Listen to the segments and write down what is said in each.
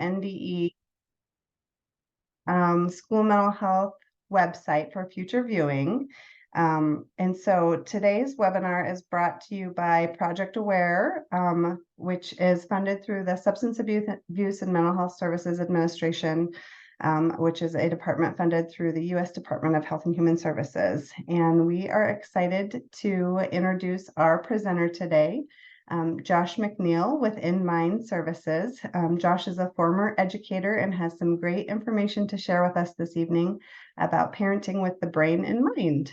NDE school mental health website for future viewing. And so today's webinar is brought to you by Project Aware, which is funded through the Substance Abuse and Mental Health Services Administration, which is a department funded through the U.S. Department of Health and Human Services. And we are excited to introduce our presenter today, Josh McNeil with In Mind Services. Josh is a former educator and has some great information to share with us this evening about parenting with the brain in mind.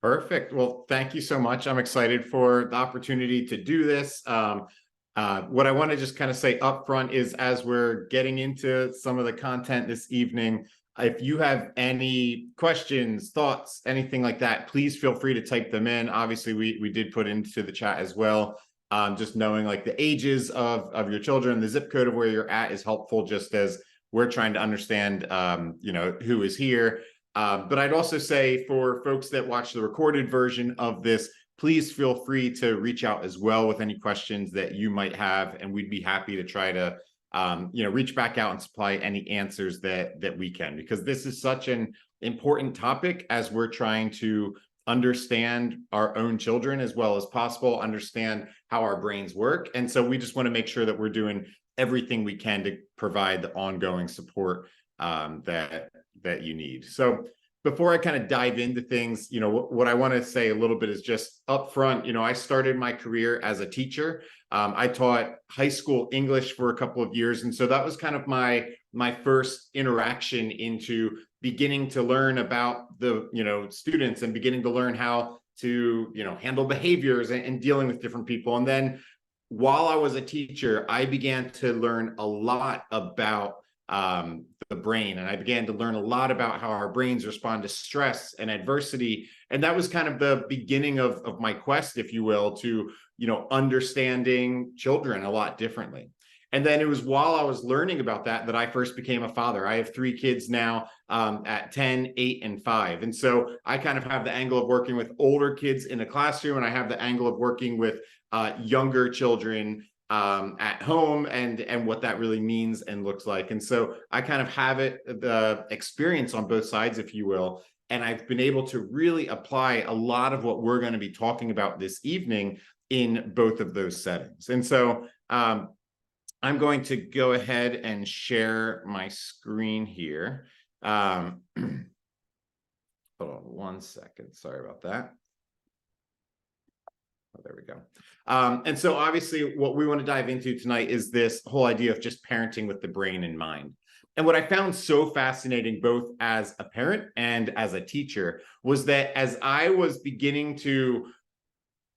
Perfect. Well, thank you so much. I'm excited for the opportunity to do this. What I want to just kind of say up front is, as we're getting into some of the content this evening, if you have any questions, thoughts, anything like that, please feel free to type them in. Obviously, we did put into the chat as well. Just knowing like the ages of your children, the zip code of where you're at is helpful, just as we're trying to understand, who is here. But I'd also say for folks that watch the recorded version of this, please feel free to reach out as well with any questions that you might have, and we'd be happy to try to reach back out and supply any answers that we can, because this is such an important topic as we're trying to understand our own children as well as possible, understand how our brains work. And so we just want to make sure that we're doing everything we can to provide the ongoing support that you need. So before I kind of dive into things, what I want to say a little bit is just upfront, I started my career as a teacher. I taught high school English for a couple of years. And so that was kind of my first interaction into beginning to learn about the, students and beginning to learn how to, handle behaviors and dealing with different people. And then while I was a teacher, I began to learn a lot about the brain. And I began to learn a lot about how our brains respond to stress and adversity. And that was kind of the beginning of my quest, if you will, to, understanding children a lot differently. And then it was while I was learning about that I first became a father. I have 3 kids now at 10, 8, and 5. And so I kind of have the angle of working with older kids in a classroom, and I have the angle of working with younger children at home and what that really means and looks like. And so I kind of have the experience on both sides, if you will, and I've been able to really apply a lot of what we're going to be talking about this evening in both of those settings. And so I'm going to go ahead and share my screen here. Hold on one second. Sorry about that. Oh, there we go. And so obviously what we want to dive into tonight is this whole idea of just parenting with the brain in mind. And what I found so fascinating, both as a parent and as a teacher, was that as I was beginning to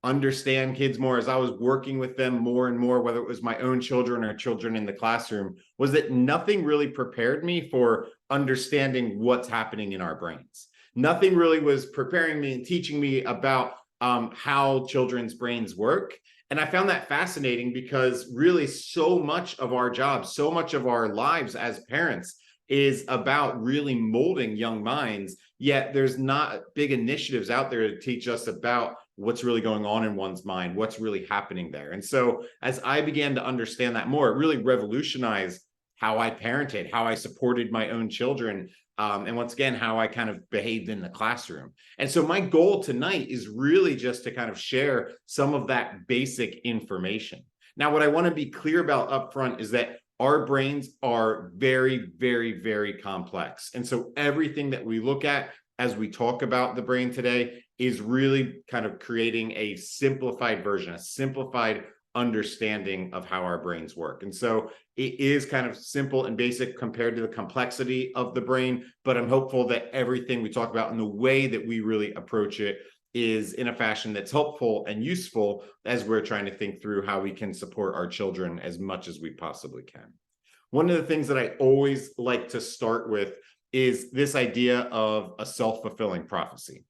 understand kids more, as I was working with them more and more, whether it was my own children or children in the classroom, was that nothing really prepared me for understanding what's happening in our brains. Nothing really was preparing me and teaching me about how children's brains work. And I found that fascinating, because really so much of our jobs, so much of our lives as parents is about really molding young minds, yet there's not big initiatives out there to teach us about what's really going on in one's mind, what's really happening there. And so as I began to understand that more, it really revolutionized how I parented, how I supported my own children, and once again, how I kind of behaved in the classroom. And so my goal tonight is really just to kind of share some of that basic information. Now, what I want to be clear about upfront is that our brains are very, very, very complex. And so everything that we look at as we talk about the brain today is really kind of creating a simplified version, a simplified understanding of how our brains work. And so it is kind of simple and basic compared to the complexity of the brain, but I'm hopeful that everything we talk about and the way that we really approach it is in a fashion that's helpful and useful as we're trying to think through how we can support our children as much as we possibly can. One of the things that I always like to start with is this idea of a self-fulfilling prophecy.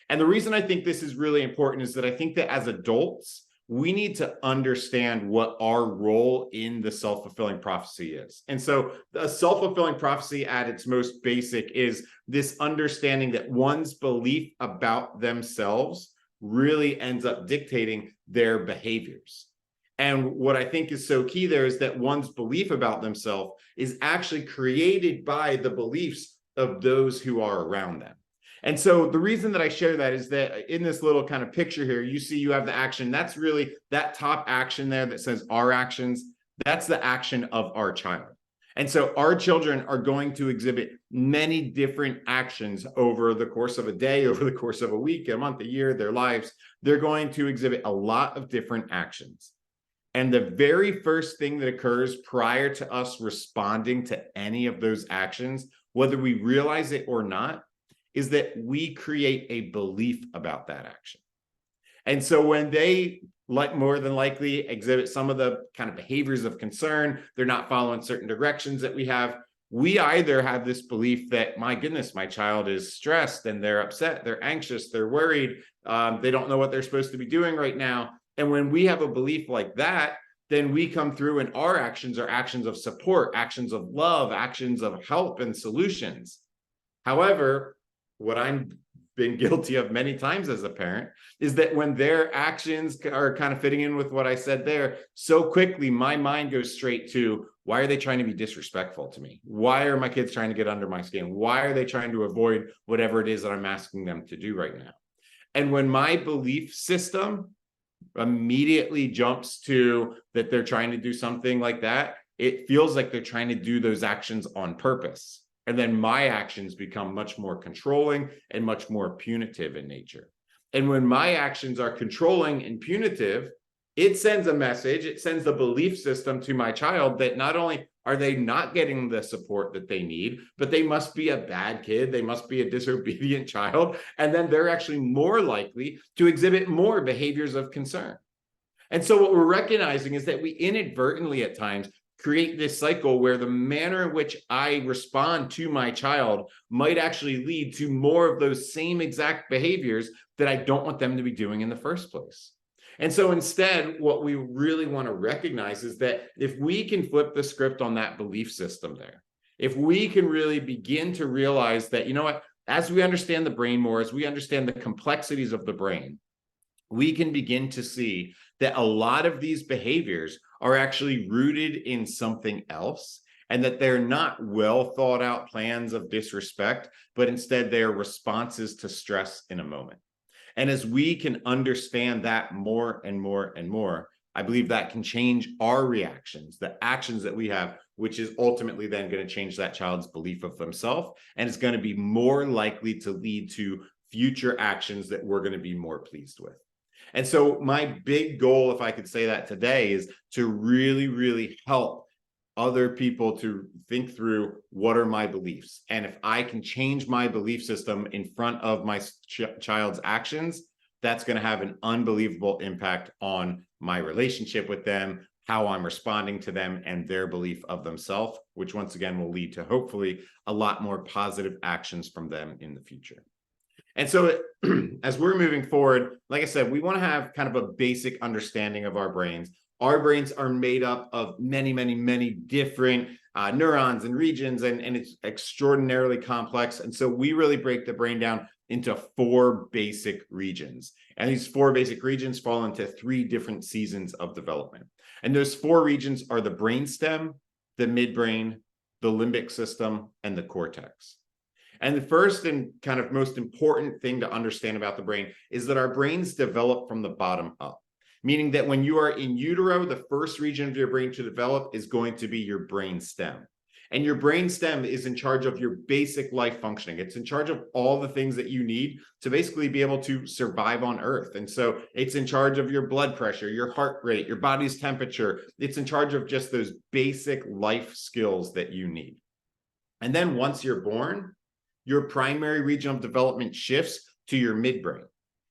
And the reason I think this is really important is that I think that as adults, we need to understand what our role in the self-fulfilling prophecy is. And so a self-fulfilling prophecy at its most basic is this understanding that one's belief about themselves really ends up dictating their behaviors. And what I think is so key there is that one's belief about themselves is actually created by the beliefs of those who are around them. And so the reason that I share that is that in this little kind of picture here, you see you have the action. That's really that top action there that says our actions. That's the action of our child. And so our children are going to exhibit many different actions over the course of a day, over the course of a week, a month, a year, their lives. They're going to exhibit a lot of different actions. And the very first thing that occurs prior to us responding to any of those actions, whether we realize it or not, is that we create a belief about that action. And so when they more than likely exhibit some of the kind of behaviors of concern, they're not following certain directions that we have. We either have this belief that, my goodness, my child is stressed and they're upset, they're anxious, they're worried, they don't know what they're supposed to be doing right now. And when we have a belief like that, then we come through and our actions are actions of support, actions of love, actions of help and solutions. However, what I'm been guilty of many times as a parent is that when their actions are kind of fitting in with what I said there, so quickly my mind goes straight to, why are they trying to be disrespectful to me? Why are my kids trying to get under my skin? Why are they trying to avoid whatever it is that I'm asking them to do right now? And when my belief system immediately jumps to that they're trying to do something like that, it feels like they're trying to do those actions on purpose. And then my actions become much more controlling and much more punitive in nature. And when my actions are controlling and punitive, it sends a message, it sends the belief system to my child that not only are they not getting the support that they need, but they must be a bad kid, they must be a disobedient child, and then they're actually more likely to exhibit more behaviors of concern. And so what we're recognizing is that we inadvertently at times create this cycle where the manner in which I respond to my child might actually lead to more of those same exact behaviors that I don't want them to be doing in the first place. And so instead, what we really want to recognize is that if we can flip the script on that belief system there, if we can really begin to realize that, you know what, as we understand the brain more, as we understand the complexities of the brain, we can begin to see that a lot of these behaviors are actually rooted in something else, and that they're not well thought out plans of disrespect, but instead they are responses to stress in a moment. And as we can understand that more and more and more, I believe that can change our reactions, the actions that we have, which is ultimately then going to change that child's belief of themselves. And it's going to be more likely to lead to future actions that we're going to be more pleased with. And so my big goal, if I could say that today, is to really, really help other people to think through what are my beliefs. And if I can change my belief system in front of my child's actions, that's going to have an unbelievable impact on my relationship with them, how I'm responding to them, and their belief of themselves, which once again will lead to hopefully a lot more positive actions from them in the future. And so as we're moving forward, like I said, we want to have kind of a basic understanding of our brains. Our brains are made up of many, many, many different neurons and regions, and it's extraordinarily complex. And so we really break the brain down into 4 basic regions. And these 4 basic regions fall into 3 different seasons of development. And those 4 regions are the brainstem, the midbrain, the limbic system, and the cortex. And the first and kind of most important thing to understand about the brain is that our brains develop from the bottom up, meaning that when you are in utero, the first region of your brain to develop is going to be your brain stem. And your brain stem is in charge of your basic life functioning. It's in charge of all the things that you need to basically be able to survive on Earth. And so it's in charge of your blood pressure, your heart rate, your body's temperature. It's in charge of just those basic life skills that you need. And then once you're born, your primary region of development shifts to your midbrain.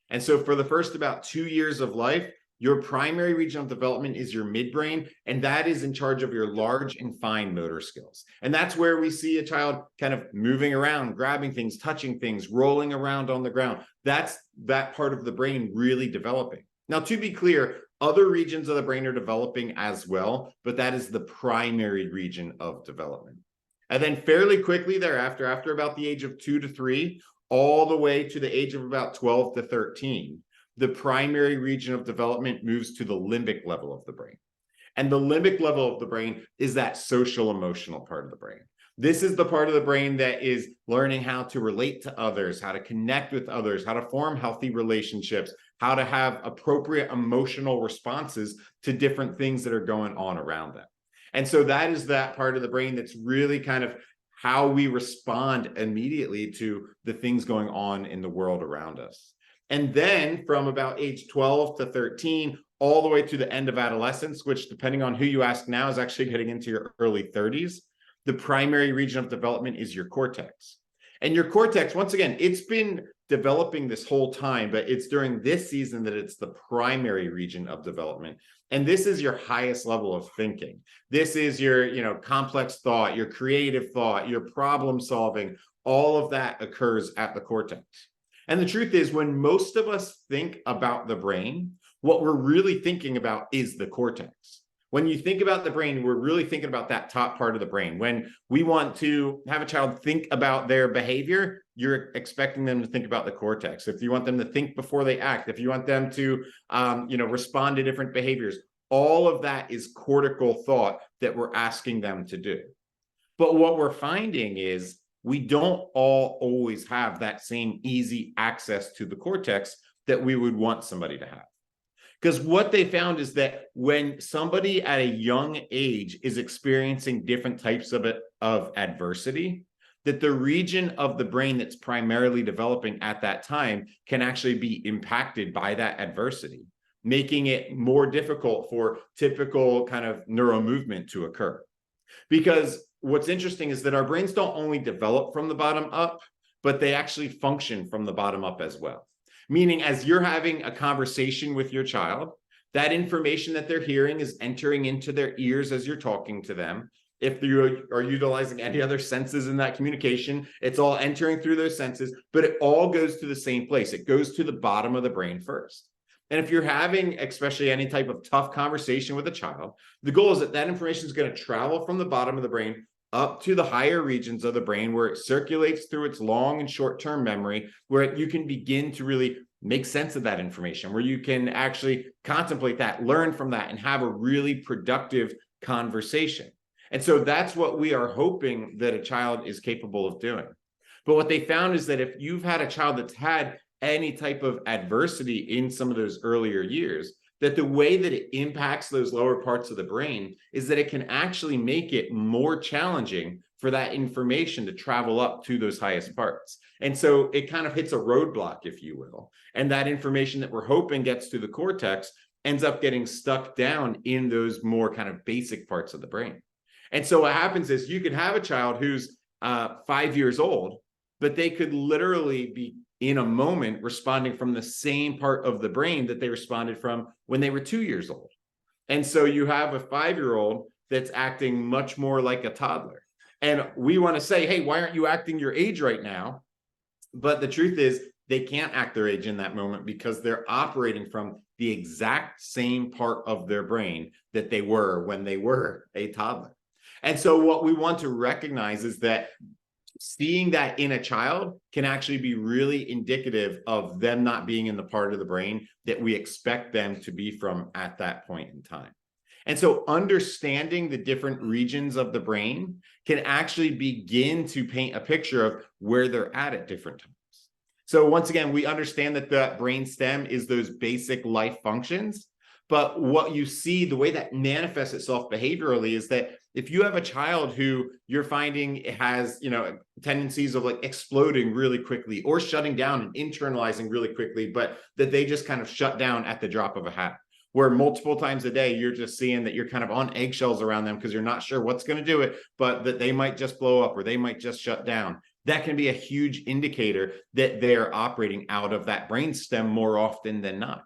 And so for the first about 2 years of life, your primary region of development is your midbrain, and that is in charge of your large and fine motor skills. And that's where we see a child kind of moving around, grabbing things, touching things, rolling around on the ground. That's that part of the brain really developing. Now, to be clear, other regions of the brain are developing as well, but that is the primary region of development. And then fairly quickly thereafter, after about the age of 2 to 3, all the way to the age of about 12 to 13, the primary region of development moves to the limbic level of the brain. And the limbic level of the brain is that social emotional part of the brain. This is the part of the brain that is learning how to relate to others, how to connect with others, how to form healthy relationships, how to have appropriate emotional responses to different things that are going on around them. And so that is that part of the brain that's really kind of how we respond immediately to the things going on in the world around us. And then from about age 12 to 13, all the way to the end of adolescence, which depending on who you ask now is actually getting into your early 30s, the primary region of development is your cortex. And your cortex, once again, it's been developing this whole time, but it's during this season that it's the primary region of development. And this is your highest level of thinking. This is your, complex thought, your creative thought, your problem solving. All of that occurs at the cortex. And the truth is, when most of us think about the brain, what we're really thinking about is the cortex. When you think about the brain, we're really thinking about that top part of the brain. When we want to have a child think about their behavior, you're expecting them to think about the cortex. If you want them to think before they act, if you want them to, respond to different behaviors, all of that is cortical thought that we're asking them to do. But what we're finding is we don't all always have that same easy access to the cortex that we would want somebody to have. Because what they found is that when somebody at a young age is experiencing different types of adversity, that the region of the brain that's primarily developing at that time can actually be impacted by that adversity, making it more difficult for typical kind of neuromovement to occur. Because what's interesting is that our brains don't only develop from the bottom up, but they actually function from the bottom up as well. Meaning, as you're having a conversation with your child, that information that they're hearing is entering into their ears as you're talking to them. If you are utilizing any other senses in that communication, it's all entering through those senses, but it all goes to the same place. It goes to the bottom of the brain first. And if you're having, especially any type of tough conversation with a child, the goal is that that information is going to travel from the bottom of the brain up to the higher regions of the brain, where it circulates through its long and short-term memory, where you can begin to really make sense of that information, where you can actually contemplate that, learn from that, and have a really productive conversation. And so that's what we are hoping that a child is capable of doing. But what they found is that if you've had a child that's had any type of adversity in some of those earlier years, that the way that it impacts those lower parts of the brain is that it can actually make it more challenging for that information to travel up to those highest parts. And so it kind of hits a roadblock, if you will. And that information that we're hoping gets to the cortex ends up getting stuck down in those more kind of basic parts of the brain. And so what happens is you could have a child who's 5 years old, but they could literally be in a moment responding from the same part of the brain that they responded from when they were 2 years old. And so you have a 5-year-old that's acting much more like a toddler. And we want to say, hey, why aren't you acting your age right now? But the truth is, they can't act their age in that moment because they're operating from the exact same part of their brain that they were when they were a toddler. And so what we want to recognize is that seeing that in a child can actually be really indicative of them not being in the part of the brain that we expect them to be from at that point in time. And so understanding the different regions of the brain can actually begin to paint a picture of where they're at different times. So once again, we understand that the brain stem is those basic life functions. But what you see, the way that manifests itself behaviorally is that if you have a child who you're finding has, tendencies of like exploding really quickly or shutting down and internalizing really quickly, but that they just kind of shut down at the drop of a hat, where multiple times a day, you're just seeing that you're kind of on eggshells around them because you're not sure what's going to do it, but that they might just blow up or they might just shut down. That can be a huge indicator that they're operating out of that brainstem more often than not.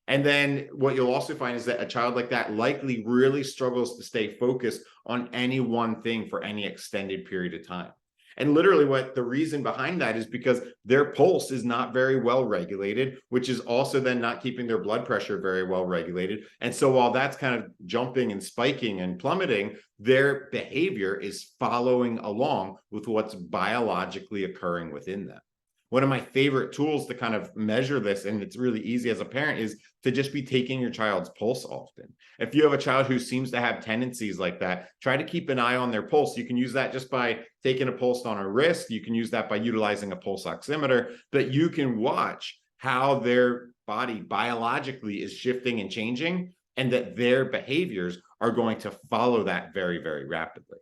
And then what you'll also find is that a child like that likely really struggles to stay focused on any one thing for any extended period of time. And literally what the reason behind that is because their pulse is not very well regulated, which is also then not keeping their blood pressure very well regulated. And so while that's kind of jumping and spiking and plummeting, their behavior is following along with what's biologically occurring within them. One of my favorite tools to kind of measure this, and it's really easy as a parent, is to just be taking your child's pulse often. If you have a child who seems to have tendencies like that, try to keep an eye on their pulse. You can use that just by taking a pulse on a wrist. You can use that by utilizing a pulse oximeter, but you can watch how their body biologically is shifting and changing, and that their behaviors are going to follow that very, very rapidly.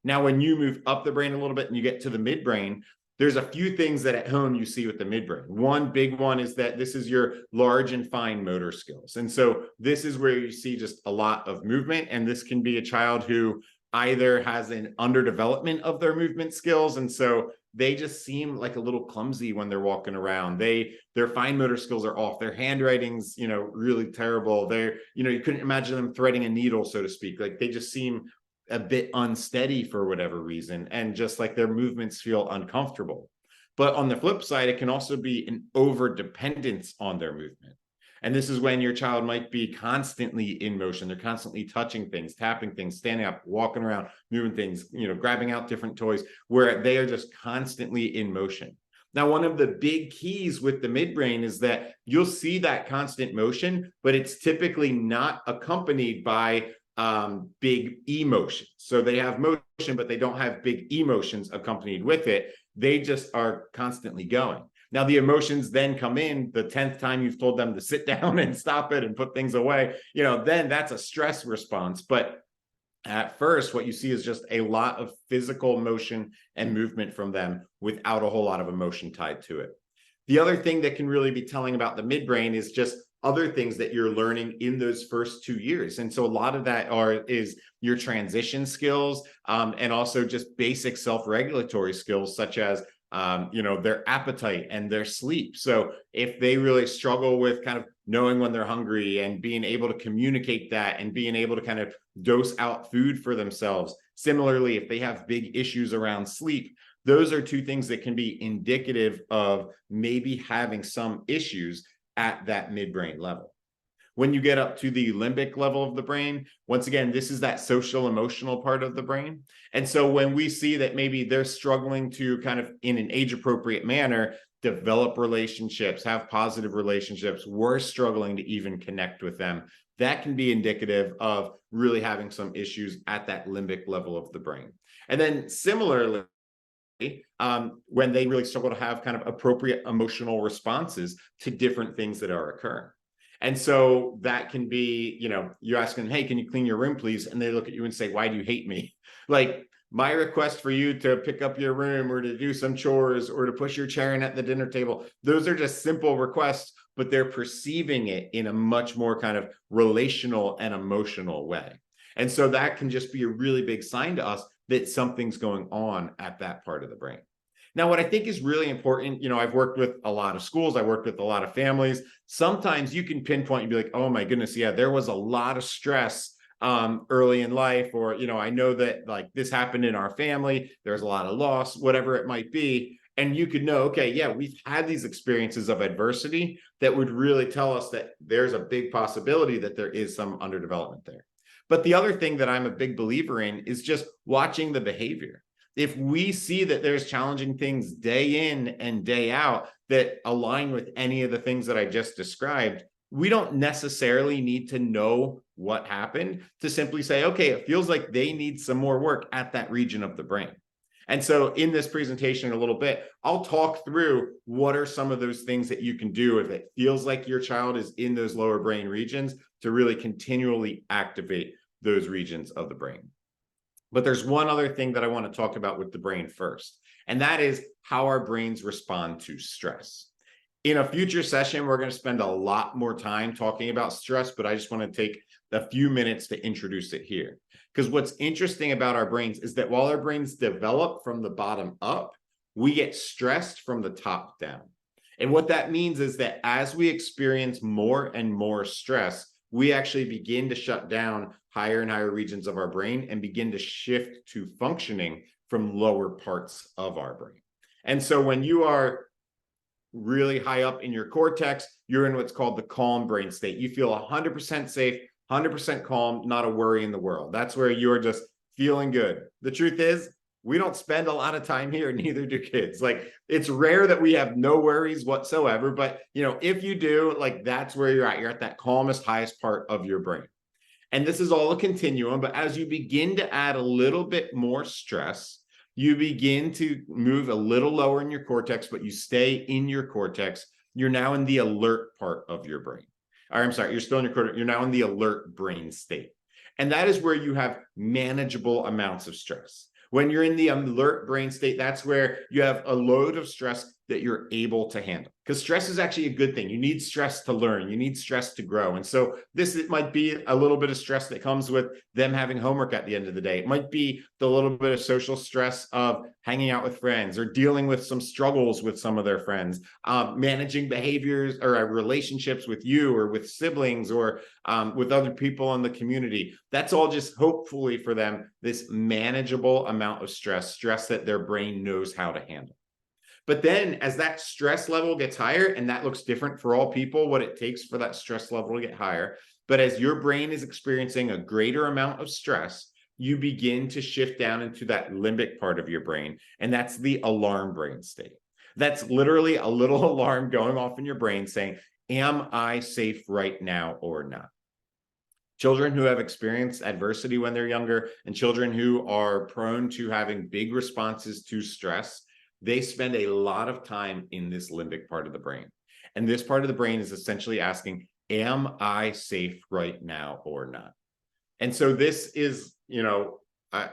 Now, when you move up the brain a little bit and you get to the midbrain, there's a few things that at home you see with the midbrain. One big one is that this is your large and fine motor skills. And so this is where you see just a lot of movement. And this can be a child who either has an underdevelopment of their movement skills. And so they just seem like a little clumsy when they're walking around. Their fine motor skills are off. Their handwriting's, really terrible. You couldn't imagine them threading a needle, so to speak. Like they just seem a bit unsteady for whatever reason, and just like their movements feel uncomfortable. But on the flip side, it can also be an over dependence on their movement. And this is when your child might be constantly in motion. They're constantly touching things, tapping things, standing up, walking around, moving things, grabbing out different toys, where they are just constantly in motion. Now, one of the big keys with the midbrain is that you'll see that constant motion, but it's typically not accompanied by big emotions. So they have motion, but they don't have big emotions accompanied with it. They just are constantly going. Now, the emotions then come in the 10th time you've told them to sit down and stop it and put things away, then that's a stress response. But at first, what you see is just a lot of physical motion and movement from them without a whole lot of emotion tied to it. The other thing that can really be telling about the midbrain is just other things that you're learning in those first 2 years. And so a lot of that is your transition skills, and also just basic self-regulatory skills, such as their appetite and their sleep. So if they really struggle with kind of knowing when they're hungry and being able to communicate that and being able to kind of dose out food for themselves. Similarly, if they have big issues around sleep, those are two things that can be indicative of maybe having some issues at that midbrain level. When you get up to the limbic level of the brain, once again, this is that social emotional part of the brain. And so when we see that maybe they're struggling to kind of in an age appropriate manner, develop relationships, have positive relationships, we're struggling to even connect with them, that can be indicative of really having some issues at that limbic level of the brain. And then similarly, when they really struggle to have kind of appropriate emotional responses to different things that are occurring. And so that can be, you're asking, hey, can you clean your room, please? And they look at you and say, why do you hate me? Like, my request for you to pick up your room or to do some chores or to push your chair in at the dinner table, those are just simple requests, but they're perceiving it in a much more kind of relational and emotional way. And so that can just be a really big sign to us that something's going on at that part of the brain. Now, what I think is really important, I've worked with a lot of schools, I worked with a lot of families. Sometimes you can pinpoint and be like, oh my goodness, yeah, there was a lot of stress early in life, or, I know that like this happened in our family, there's a lot of loss, whatever it might be. And you could know, okay, yeah, we've had these experiences of adversity that would really tell us that there's a big possibility that there is some underdevelopment there. But the other thing that I'm a big believer in is just watching the behavior. If we see that there's challenging things day in and day out that align with any of the things that I just described, we don't necessarily need to know what happened to simply say, okay, it feels like they need some more work at that region of the brain. And so in this presentation a little bit, I'll talk through what are some of those things that you can do if it feels like your child is in those lower brain regions to really continually activate those regions of the brain. But there's one other thing that I want to talk about with the brain first, and that is how our brains respond to stress. In a future session, we're going to spend a lot more time talking about stress, but I just want to take a few minutes to introduce it here. Because what's interesting about our brains is that while our brains develop from the bottom up, we get stressed from the top down. And what that means is that as we experience more and more stress, we actually begin to shut down higher and higher regions of our brain and begin to shift to functioning from lower parts of our brain. And so when you are really high up in your cortex, you're in what's called the calm brain state. You feel 100% safe, 100% calm, not a worry in the world. That's where you're just feeling good. The truth is, We don't spend a lot of time here, neither do kids. Like, it's rare that we have no worries whatsoever, but if you do, like, that's where you're at. You're at that calmest, highest part of your brain. And this is all a continuum, but as you begin to add a little bit more stress, you begin to move a little lower in your cortex, but you stay in your cortex. You're now in the alert part of your brain. Or, I'm sorry, you're still in your cortex. You're now in the alert brain state. And that is where you have manageable amounts of stress. When you're in the alert brain state, that's where you have a load of stress that you're able to handle. Because stress is actually a good thing. You need stress to learn. You need stress to grow. And so it might be a little bit of stress that comes with them having homework at the end of the day. It might be the little bit of social stress of hanging out with friends or dealing with some struggles with some of their friends, managing behaviors or relationships with you or with siblings or with other people in the community. That's all just hopefully for them this manageable amount of stress that their brain knows how to handle. But then as that stress level gets higher, and that looks different for all people, what it takes for that stress level to get higher. But as your brain is experiencing a greater amount of stress, you begin to shift down into that limbic part of your brain. And that's the alarm brain state. That's literally a little alarm going off in your brain saying, am I safe right now or not? Children who have experienced adversity when they're younger and children who are prone to having big responses to stress, they spend a lot of time in this limbic part of the brain. And this part of the brain is essentially asking, am I safe right now or not? And so this is, a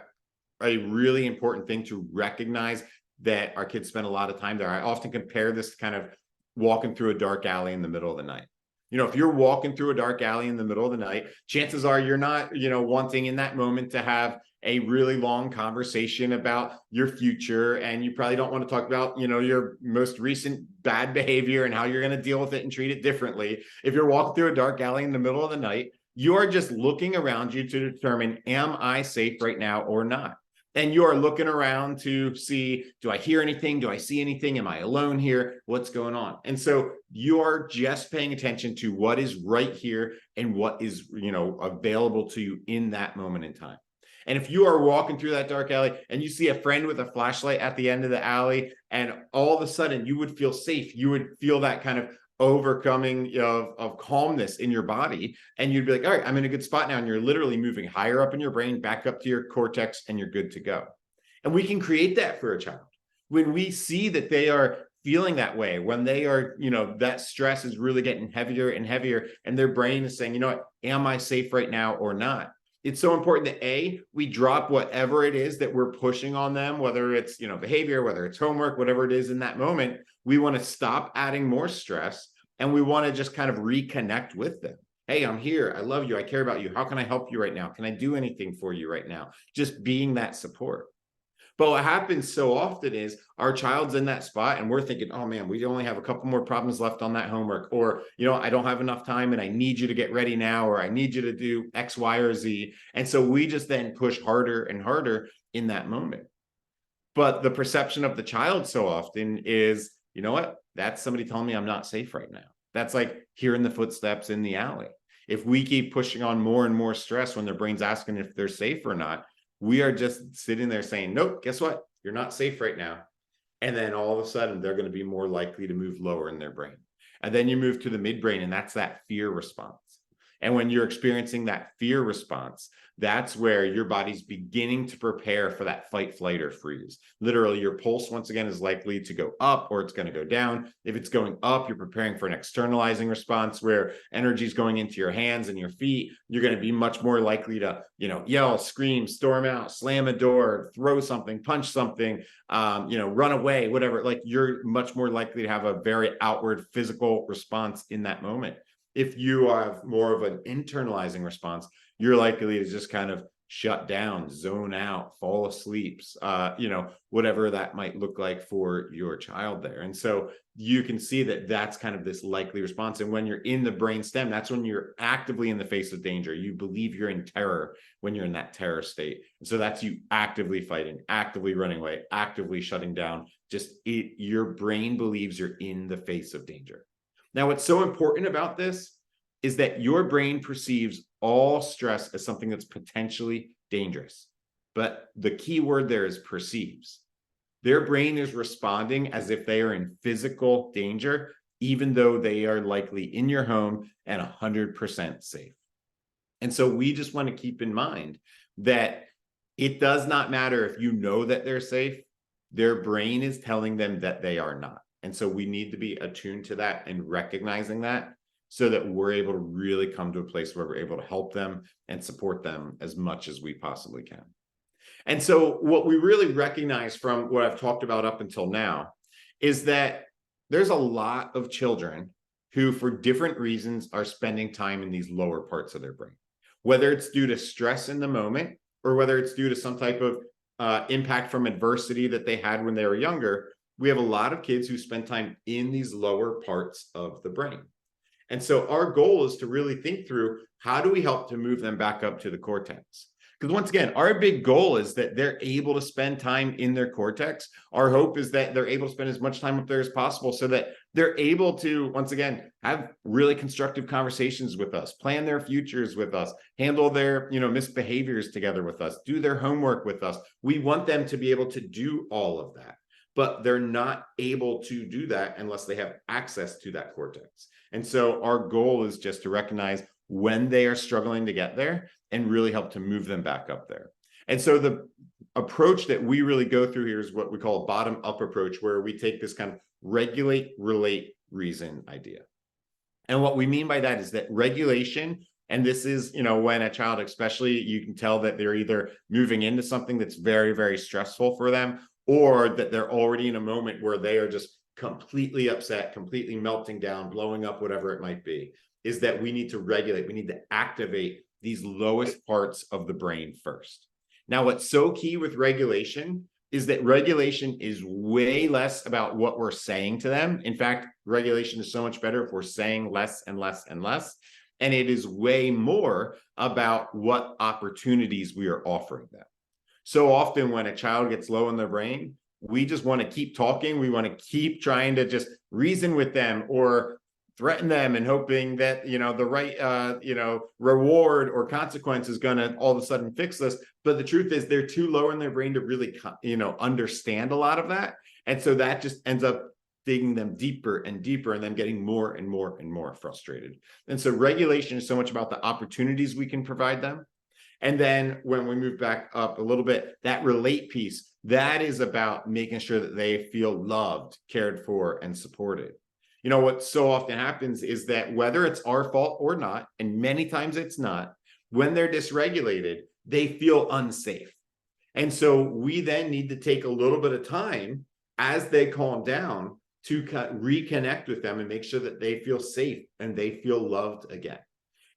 really important thing to recognize, that our kids spend a lot of time there. I often compare this to kind of walking through a dark alley in the middle of the night. If you're walking through a dark alley in the middle of the night, chances are you're not, wanting in that moment to have a really long conversation about your future. And you probably don't want to talk about, your most recent bad behavior and how you're going to deal with it and treat it differently. If you're walking through a dark alley in the middle of the night, you are just looking around you to determine, am I safe right now or not? And you are looking around to see, do I hear anything? Do I see anything? Am I alone here? What's going on? And so you are just paying attention to what is right here and what is, available to you in that moment in time. And if you are walking through that dark alley and you see a friend with a flashlight at the end of the alley, and all of a sudden you would feel safe, you would feel that kind of overcoming of calmness in your body, and you'd be like, all right, I'm in a good spot now. And you're literally moving higher up in your brain, back up to your cortex, and you're good to go. And we can create that for a child. When we see that they are feeling that way, when they are, that stress is really getting heavier and heavier, and their brain is saying, what, am I safe right now or not? It's so important that we drop whatever it is that we're pushing on them, whether it's, behavior, whether it's homework, whatever it is in that moment. We want to stop adding more stress, and we want to just kind of reconnect with them. Hey, I'm here. I love you. I care about you. How can I help you right now? Can I do anything for you right now? Just being that support. But what happens so often is our child's in that spot and we're thinking, oh man, we only have a couple more problems left on that homework. Or, I don't have enough time and I need you to get ready now, or I need you to do X, Y, or Z. And so we just then push harder and harder in that moment. But the perception of the child so often is, you know what? That's somebody telling me I'm not safe right now. That's like hearing the footsteps in the alley. If we keep pushing on more and more stress when their brain's asking if they're safe or not, we are just sitting there saying, nope, guess what? You're not safe right now. And then all of a sudden, they're going to be more likely to move lower in their brain. And then you move to the midbrain, and that's that fear response. And when you're experiencing that fear response, that's where your body's beginning to prepare for that fight, flight, or freeze. Literally, your pulse, once again, is likely to go up or it's going to go down. If it's going up, you're preparing for an externalizing response where energy is going into your hands and your feet. You're going to be much more likely to, yell, scream, storm out, slam a door, throw something, punch something, run away, whatever. Like, you're much more likely to have a very outward physical response in that moment. If you have more of an internalizing response, you're likely to just kind of shut down, zone out, fall asleep, whatever that might look like for your child there. And so you can see that that's kind of this likely response. And when you're in the brainstem, that's when you're actively in the face of danger. You believe you're in terror when you're in that terror state. And so that's you actively fighting, actively running away, actively shutting down. Your brain believes you're in the face of danger. Now, what's so important about this is that your brain perceives all stress as something that's potentially dangerous. but the key word there is perceives. Their brain is responding as if they are in physical danger, even though they are likely in your home and 100% safe. And so we just want to keep in mind that it does not matter if you know that they're safe, their brain is telling them that they are not. And so we need to be attuned to that and recognizing that so that we're able to really come to a place where we're able to help them and support them as much as we possibly can. And so what we really recognize from what I've talked about up until now is that there's a lot of children who, for different reasons, are spending time in these lower parts of their brain, whether it's due to stress in the moment or whether it's due to some type of impact from adversity that they had when they were younger. We have a lot of kids who spend time in these lower parts of the brain. And so our goal is to really think through, how do we help to move them back up to the cortex? Because once again, our big goal is that they're able to spend time in their cortex. Our hope is that they're able to spend as much time up there as possible so that they're able to, once again, have really constructive conversations with us, plan their futures with us, handle their, misbehaviors together with us, do their homework with us. We want them to be able to do all of that, but they're not able to do that unless they have access to that cortex. And so our goal is just to recognize when they are struggling to get there and really help to move them back up there. And so the approach that we really go through here is what we call a bottom-up approach, where we take this kind of regulate, relate, reason idea. And what we mean by that is that regulation, and this is, when a child, especially, you can tell that they're either moving into something that's very, very stressful for them, or that they're already in a moment where they are just completely upset, completely melting down, blowing up, whatever it might be, is that we need to regulate, we need to activate these lowest parts of the brain first. Now, what's so key with regulation is that regulation is way less about what we're saying to them. In fact, regulation is so much better if we're saying less and less and less. And it is way more about what opportunities we are offering them. So often when a child gets low in their brain, we just want to keep talking. We want to keep trying to just reason with them or threaten them and hoping that, the right, reward or consequence is going to all of a sudden fix this. But the truth is they're too low in their brain to really, understand a lot of that. And so that just ends up digging them deeper and deeper and then getting more and more and more frustrated. And so regulation is so much about the opportunities we can provide them. And then when we move back up a little bit, that relate piece, that is about making sure that they feel loved, cared for, and supported. What so often happens is that whether it's our fault or not, and many times it's not, when they're dysregulated, they feel unsafe. And so we then need to take a little bit of time as they calm down to reconnect with them and make sure that they feel safe and they feel loved again.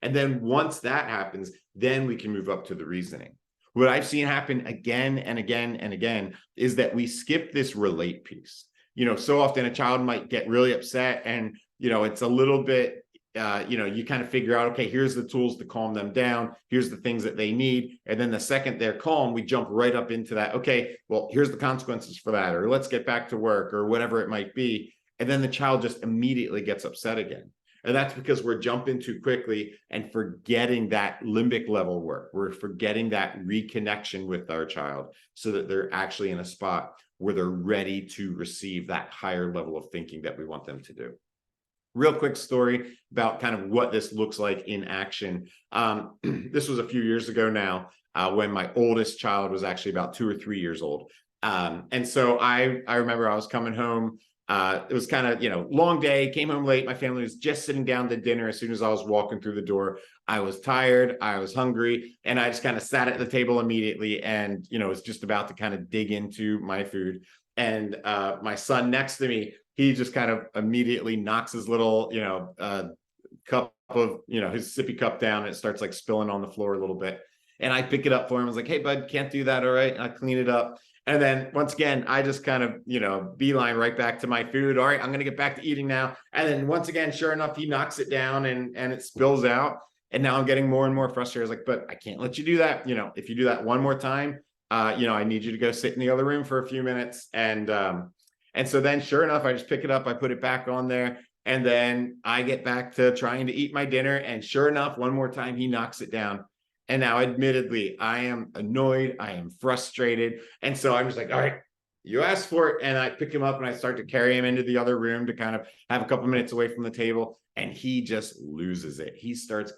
And then once that happens, then we can move up to the reasoning. What I've seen happen again and again and again is that we skip this relate piece. So often a child might get really upset and, it's a little bit, you kind of figure out, okay, here's the tools to calm them down. Here's the things that they need. And then the second they're calm, we jump right up into that. Okay, well, here's the consequences for that, or let's get back to work, or whatever it might be. And then the child just immediately gets upset again. And that's because we're jumping too quickly and forgetting that limbic level work. We're forgetting that reconnection with our child so that they're actually in a spot where they're ready to receive that higher level of thinking that we want them to do. Real quick story about kind of what this looks like in action. This was a few years ago now, when my oldest child was actually about 2 or 3 years old. And so I remember I was coming home. It was kind of, long day, came home late. My family was just sitting down to dinner. As soon as I was walking through the door, I was tired, I was hungry, and I just kind of sat at the table immediately and, was just about to kind of dig into my food. And my son next to me, he just kind of immediately knocks his little, cup of, his sippy cup down, and it starts like spilling on the floor a little bit. And I pick it up for him. I was like, hey, bud, can't do that. All right. And I clean it up. And then once again, I just kind of, beeline right back to my food. All right, I'm going to get back to eating now. And then once again, sure enough, he knocks it down and it spills out. And now I'm getting more and more frustrated. I was like, but I can't let you do that. If you do that one more time, I need you to go sit in the other room for a few minutes. And so then sure enough, I just pick it up, I put it back on there. And then I get back to trying to eat my dinner. And sure enough, one more time, he knocks it down. And now, admittedly, I am annoyed, I am frustrated. And so I'm just like, all right, you asked for it. And I pick him up and I start to carry him into the other room to kind of have a couple minutes away from the table. And he just loses it. He starts,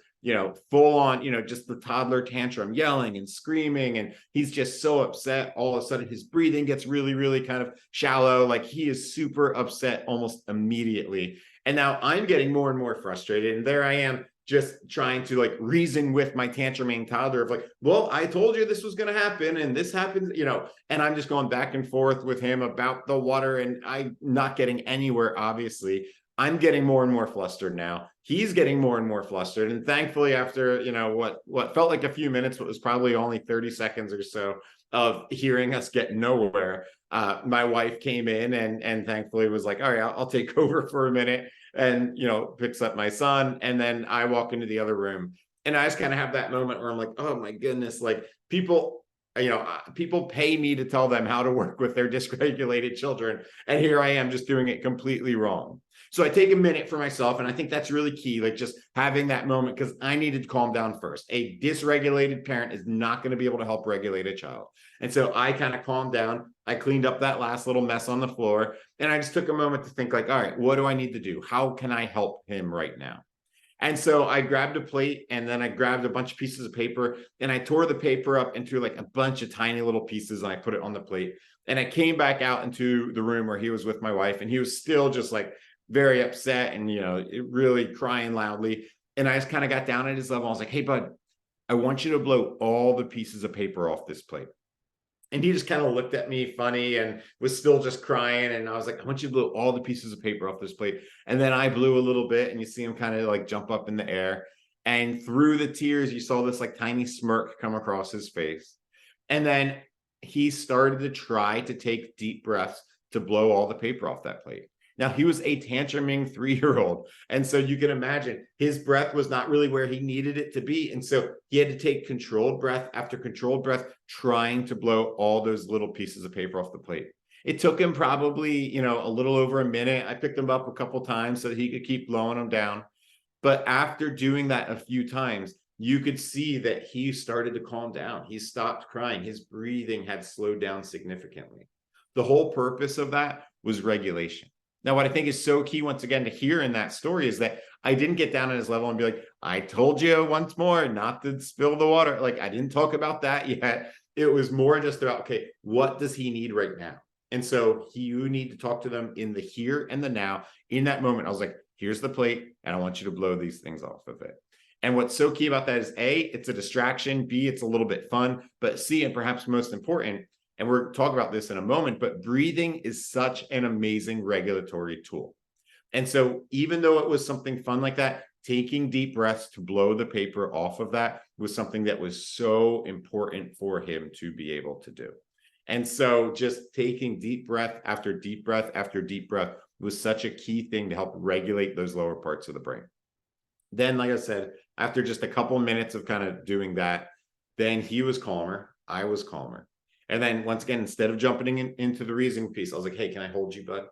full on, just the toddler tantrum, yelling and screaming. And he's just so upset. All of a sudden, his breathing gets really, really kind of shallow. Like, he is super upset almost immediately. And now I'm getting more and more frustrated. And there I am, just trying to like reason with my tantruming toddler of like, well, I told you this was going to happen and this happened, and I'm just going back and forth with him about the water, and I'm not getting anywhere. Obviously, I'm getting more and more flustered now. He's getting more and more flustered. And thankfully, after, what felt like a few minutes, what was probably only 30 seconds or so of hearing us get nowhere, my wife came in and thankfully was like, all right, I'll take over for a minute, and picks up my son. And then I walk into the other room, and I just kind of have that moment where I'm like, oh my goodness, like people pay me to tell them how to work with their dysregulated children, and here I am just doing it completely wrong. So I take a minute for myself, and I think that's really key, like just having that moment, because I needed to calm down first. A dysregulated parent is not going to be able to help regulate a child. And so I kind of calmed down. I cleaned up that last little mess on the floor, and I just took a moment to think like, all right, what do I need to do? How can I help him right now? And so I grabbed a plate, and then I grabbed a bunch of pieces of paper, and I tore the paper up into like a bunch of tiny little pieces, and I put it on the plate. And I came back out into the room where he was with my wife, and he was still just like very upset and, really crying loudly. And I just kind of got down at his level. I was like, hey, bud, I want you to blow all the pieces of paper off this plate. And he just kind of looked at me funny and was still just crying. And I was like, I want you to blow all the pieces of paper off this plate. And then I blew a little bit, and you see him kind of like jump up in the air. And through the tears, you saw this like tiny smirk come across his face. And then he started to try to take deep breaths to blow all the paper off that plate. Now, he was a tantruming 3-year-old. And so you can imagine his breath was not really where he needed it to be. And so he had to take controlled breath after controlled breath, trying to blow all those little pieces of paper off the plate. It took him probably, a little over a minute. I picked him up a couple times so that he could keep blowing them down. But after doing that a few times, you could see that he started to calm down. He stopped crying. His breathing had slowed down significantly. The whole purpose of that was regulation. Now, what I think is so key, once again, to hear in that story is that I didn't get down at his level and be like, I told you once more not to spill the water. Like, I didn't talk about that yet. It was more just about, okay, what does he need right now? And so you need to talk to them in the here and the now. In that moment, I was like, here's the plate, and I want you to blow these things off of it. And what's so key about that is A, it's a distraction. B, it's a little bit fun. But C, and perhaps most important, and we're talking about this in a moment, but breathing is such an amazing regulatory tool. And so even though it was something fun like that, taking deep breaths to blow the paper off of that was something that was so important for him to be able to do. And so just taking deep breath after deep breath after deep breath was such a key thing to help regulate those lower parts of the brain. Then, like I said, after just a couple minutes of kind of doing that, then he was calmer, I was calmer. And then once again, instead of jumping into the reasoning piece, I was like, hey, can I hold you, bud?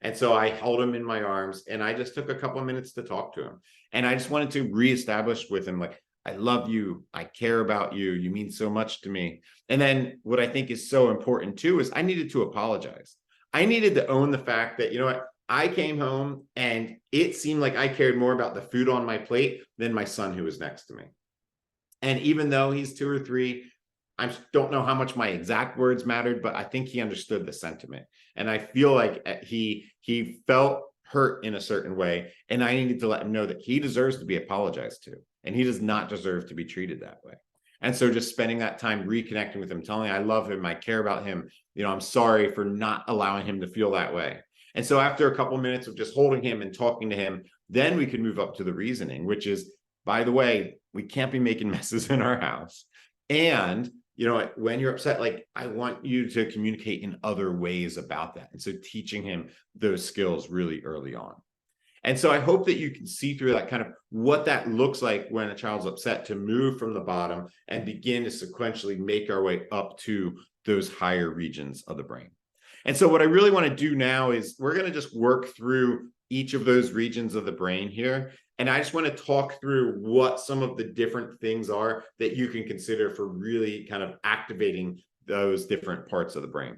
And so I held him in my arms, and I just took a couple of minutes to talk to him. And I just wanted to reestablish with him, like, I love you. I care about you. You mean so much to me. And then what I think is so important too is I needed to apologize. I needed to own the fact that, you know what, I came home and it seemed like I cared more about the food on my plate than my son who was next to me. And even though he's 2 or 3, I don't know how much my exact words mattered, but I think he understood the sentiment. And I feel like he felt hurt in a certain way. And I needed to let him know that he deserves to be apologized to, and he does not deserve to be treated that way. And so just spending that time reconnecting with him, telling him I love him, I care about him, I'm sorry for not allowing him to feel that way. And so after a couple of minutes of just holding him and talking to him, then we could move up to the reasoning, which is, by the way, we can't be making messes in our house. And when you're upset, like, I want you to communicate in other ways about that. And so teaching him those skills really early on. And so I hope that you can see through that kind of what that looks like when a child's upset, to move from the bottom and begin to sequentially make our way up to those higher regions of the brain. And so what I really want to do now is we're going to just work through each of those regions of the brain here. And I just want to talk through what some of the different things are that you can consider for really kind of activating those different parts of the brain.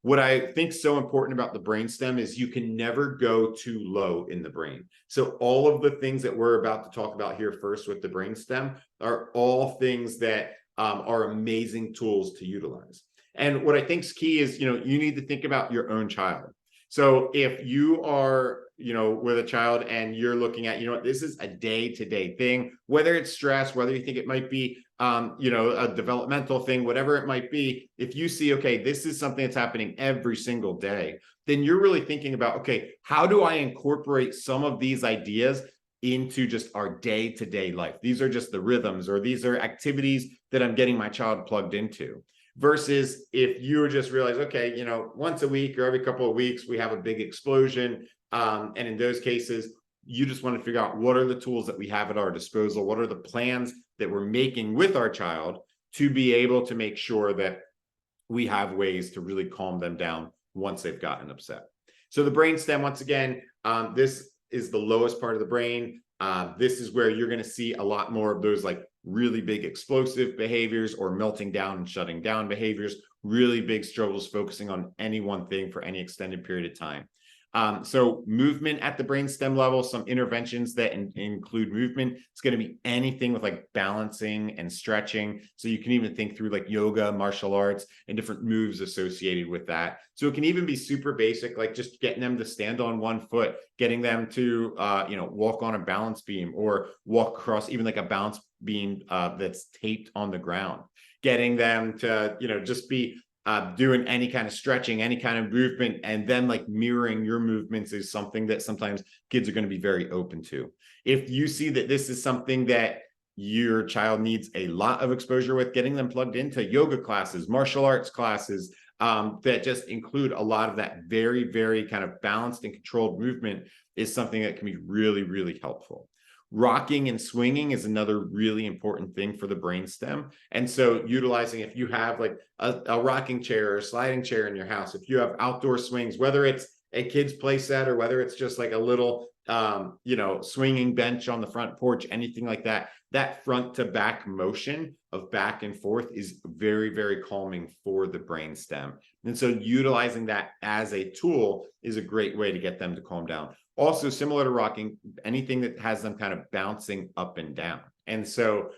What I think is so important about the brainstem is you can never go too low in the brain. So all of the things that we're about to talk about here first with the brainstem are all things that are amazing tools to utilize. And what I think is key is, you need to think about your own child. So if you are, with a child and you're looking at, this is a day-to-day thing, whether it's stress, whether you think it might be, a developmental thing, whatever it might be, if you see, okay, this is something that's happening every single day, then you're really thinking about, okay, how do I incorporate some of these ideas into just our day-to-day life? These are just the rhythms, or these are activities that I'm getting my child plugged into. Versus if you just realize, okay, once a week or every couple of weeks, we have a big explosion. And in those cases, you just want to figure out what are the tools that we have at our disposal? What are the plans that we're making with our child to be able to make sure that we have ways to really calm them down once they've gotten upset. So the brainstem, once again, this is the lowest part of the brain. This is where you're going to see a lot more of those like really big explosive behaviors or melting down and shutting down behaviors, really big struggles focusing on any one thing for any extended period of time. So movement at the brainstem level, some interventions that include movement. It's going to be anything with like balancing and stretching. So you can even think through like yoga, martial arts, and different moves associated with that. So it can even be super basic, like just getting them to stand on one foot, getting them to, walk on a balance beam, or walk across even like a balance beam that's taped on the ground, getting them to, just be doing any kind of stretching, any kind of movement, and then like mirroring your movements is something that sometimes kids are going to be very open to. If you see that this is something that your child needs a lot of exposure with, getting them plugged into yoga classes, martial arts classes, that just include a lot of that very, very kind of balanced and controlled movement is something that can be really, really helpful. Rocking and swinging is another really important thing for the brainstem. And so utilizing, if you have like a rocking chair or a sliding chair in your house, if you have outdoor swings, whether it's a kid's play set or whether it's just like a little, swinging bench on the front porch, anything like that, that front to back motion of back and forth is very, very calming for the brainstem. And so utilizing that as a tool is a great way to get them to calm down. Also, similar to rocking, anything that has them kind of bouncing up and down. And so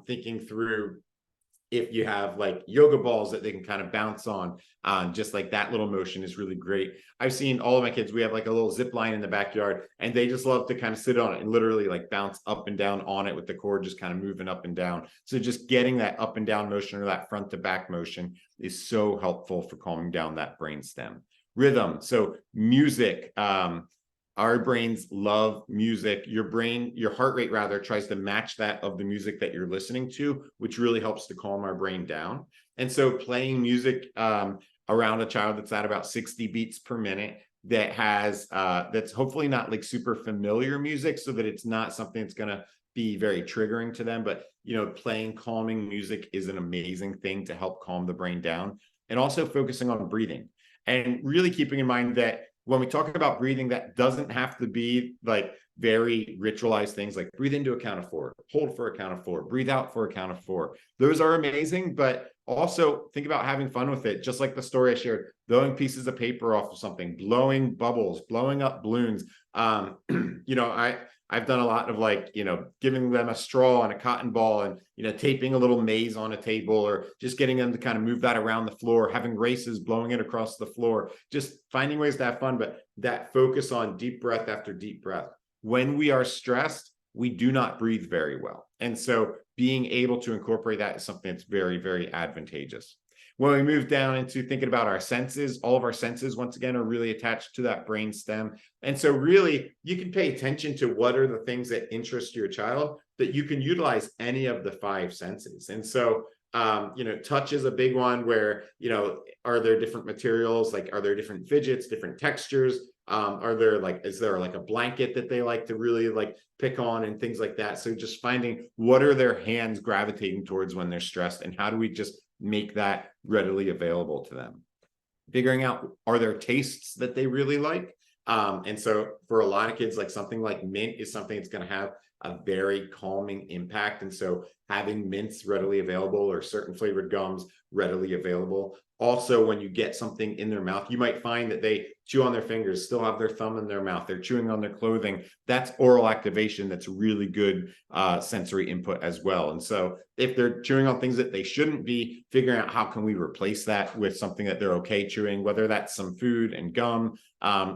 thinking through, if you have like yoga balls that they can kind of bounce on, just like that little motion is really great. I've seen all of my kids, we have like a little zip line in the backyard, and they just love to kind of sit on it and literally like bounce up and down on it with the cord just kind of moving up and down. So just getting that up and down motion or that front to back motion is so helpful for calming down that brainstem. Rhythm, so music. Our brains love music. Your heart rate rather tries to match that of the music that you're listening to, which really helps to calm our brain down. And so playing music around a child that's at about 60 beats per minute, that has that's hopefully not like super familiar music, so that it's not something that's going to be very triggering to them. But playing calming music is an amazing thing to help calm the brain down. And also focusing on breathing, and really keeping in mind that when we talk about breathing, that doesn't have to be like very ritualized things like breathe into a count of 4, hold for a count of 4, breathe out for a count of 4. Those are amazing, but also think about having fun with it. Just like the story I shared, blowing pieces of paper off of something, blowing bubbles, blowing up balloons. I've done a lot of like, giving them a straw and a cotton ball and, taping a little maze on a table, or just getting them to kind of move that around the floor, having races, blowing it across the floor, just finding ways to have fun, but that focus on deep breath after deep breath. When we are stressed, we do not breathe very well. And so being able to incorporate that is something that's very, very advantageous. When we move down into thinking about our senses, all of our senses, once again, are really attached to that brain stem. And so really, you can pay attention to what are the things that interest your child, that you can utilize any of the 5 senses. And so, touch is a big one where, are there different materials? Like, are there different fidgets, different textures? Is there like a blanket that they like to really like pick on and things like that? So just finding what are their hands gravitating towards when they're stressed, and how do we just make that readily available to them? Figuring out, are there tastes that they really like? And so for a lot of kids, like something like mint is something that's going to have a very calming impact. And so having mints readily available or certain flavored gums readily available. Also, when you get something in their mouth, you might find that they chew on their fingers, still have their thumb in their mouth, they're chewing on their clothing. That's oral activation. That's really good sensory input as well. And so if they're chewing on things that they shouldn't be, figuring out how can we replace that with something that they're okay chewing, whether that's some food and gum,